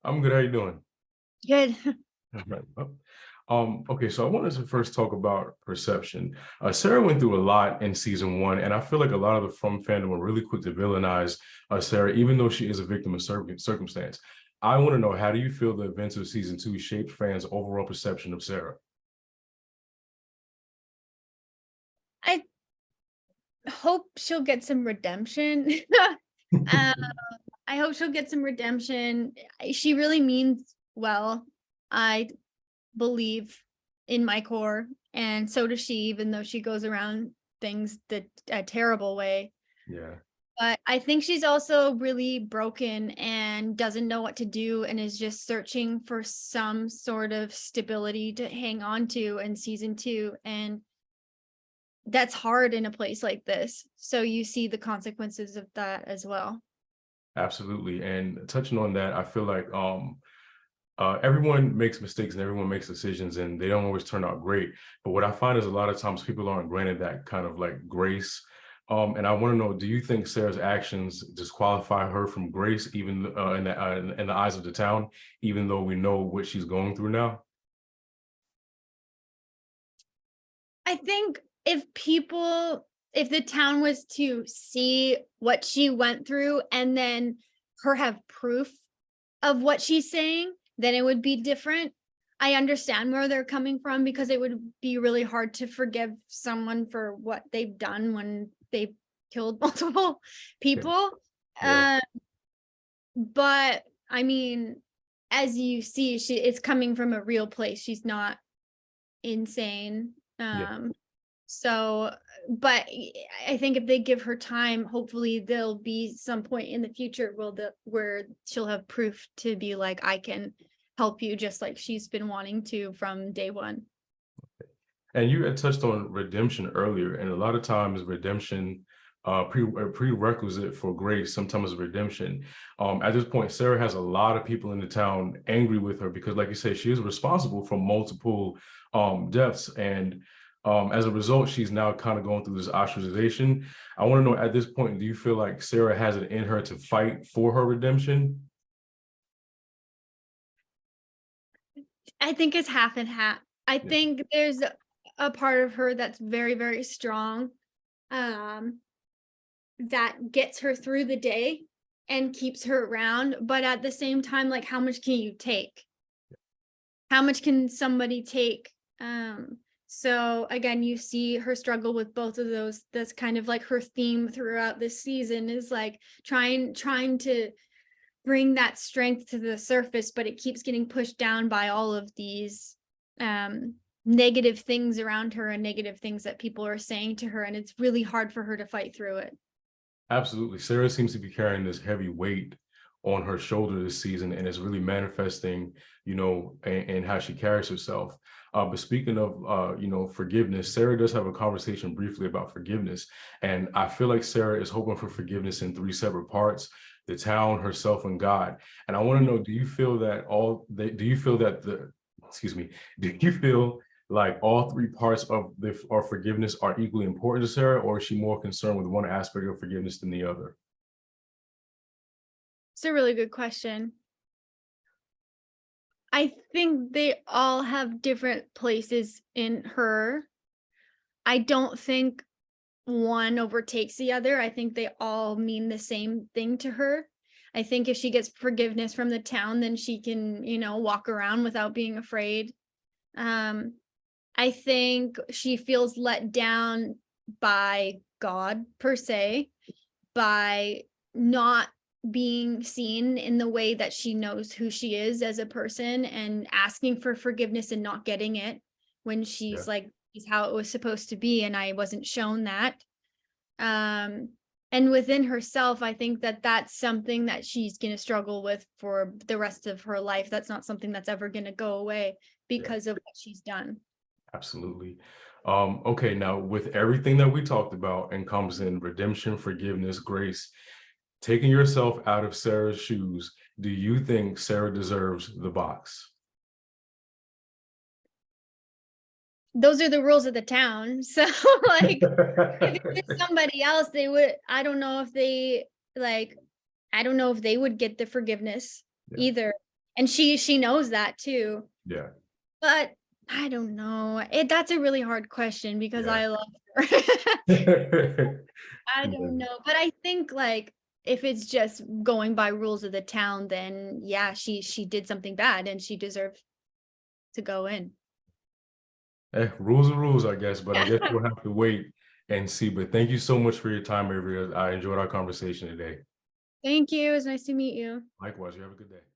I'm good. How you doing? Good. All right. Okay, so I wanted to first talk about perception. Sarah went through a lot in season one, and I feel like a lot of the From fandom were really quick to villainize Sarah, even though she is a victim of circumstance. I want to know, how do you feel the events of season two shaped fans' overall perception of Sarah? I hope she'll get some redemption. um, I hope she'll get some redemption. She really means well. I believe in my core, and so does she, even though she goes around things a terrible way. Yeah. But I think she's also really broken and doesn't know what to do and is just searching for some sort of stability to hang on to in season two. And that's hard in a place like this. So you see the consequences of that as well. Absolutely. And touching on that, I feel like everyone makes mistakes and everyone makes decisions, and they don't always turn out great. But what I find is a lot of times people aren't granted that kind of like grace. And I want to know, do you think Sarah's actions disqualify her from grace, even in the eyes of the town, even though we know what she's going through now? I think if the town was to see what she went through and then her have proof of what she's saying, then it would be different. I understand where they're coming from, because it would be really hard to forgive someone for what they've done when they've killed multiple Yeah. people. Yeah. Uh, but I mean, as you see, it's coming from a real place. She's not insane. Yeah. So, but I think if they give her time, hopefully there'll be some point in the future where she'll have proof to be like, I can help you, just like she's been wanting to from day one. And you had touched on redemption earlier, and a lot of times redemption, a prerequisite for grace, sometimes redemption. At this point, Sarah has a lot of people in the town angry with her because, like you say, she is responsible for multiple deaths, and as a result, she's now kind of going through this ostracization. I want to know, at this point, do you feel like Sarah has it in her to fight for her redemption? I think it's half and half. I Yeah. think there's a part of her that's very, very strong, um, that gets her through the day and keeps her around. But at the same time, like, how much can you take? How much can somebody take? So again, you see her struggle with both of those. That's kind of like her theme throughout this season, is like trying to bring that strength to the surface, but it keeps getting pushed down by all of these negative things around her and negative things that people are saying to her, and it's really hard for her to fight through it. Absolutely. Sarah seems to be carrying this heavy weight on her shoulder this season, and it's really manifesting, in how she carries herself. But speaking of, forgiveness, Sarah does have a conversation briefly about forgiveness. And I feel like Sarah is hoping for forgiveness in three separate parts: the town, herself, and God. And I want to know, do you feel that excuse me, do you feel like all three parts of our forgiveness are equally important to Sarah, or is she more concerned with one aspect of forgiveness than the other? It's a really good question. I think they all have different places in her. I don't think one overtakes the other. I think they all mean the same thing to her. I think if she gets forgiveness from the town, then she can, walk around without being afraid. Um, I think she feels let down by God, per se, by not being seen in the way that she knows who she is as a person, and asking for forgiveness and not getting it when Yeah. she's like, is how it was supposed to be, and I wasn't shown that. And within herself, I think that that's something that she's going to struggle with for the rest of her life. That's not something that's ever going to go away Yeah. because of what she's done. Absolutely. Okay, now with everything that we talked about encompassing redemption, forgiveness, grace, taking yourself out of Sarah's shoes, do you think Sarah deserves the box? Those are the rules of the town. So like, if it was somebody else, they would, I don't know if they would get the forgiveness. Yeah. either. And she knows that too. Yeah. But I don't know. That's a really hard question because Yeah. I love her. I Yeah. don't know. But I think like if it's just going by rules of the town, then yeah, she did something bad and she deserves to go in. Rules are rules, I guess, but I Yeah. guess we'll have to wait and see. But thank you so much for your time, Avery. I enjoyed our conversation today. Thank you. It was nice to meet you. Likewise, you have a good day.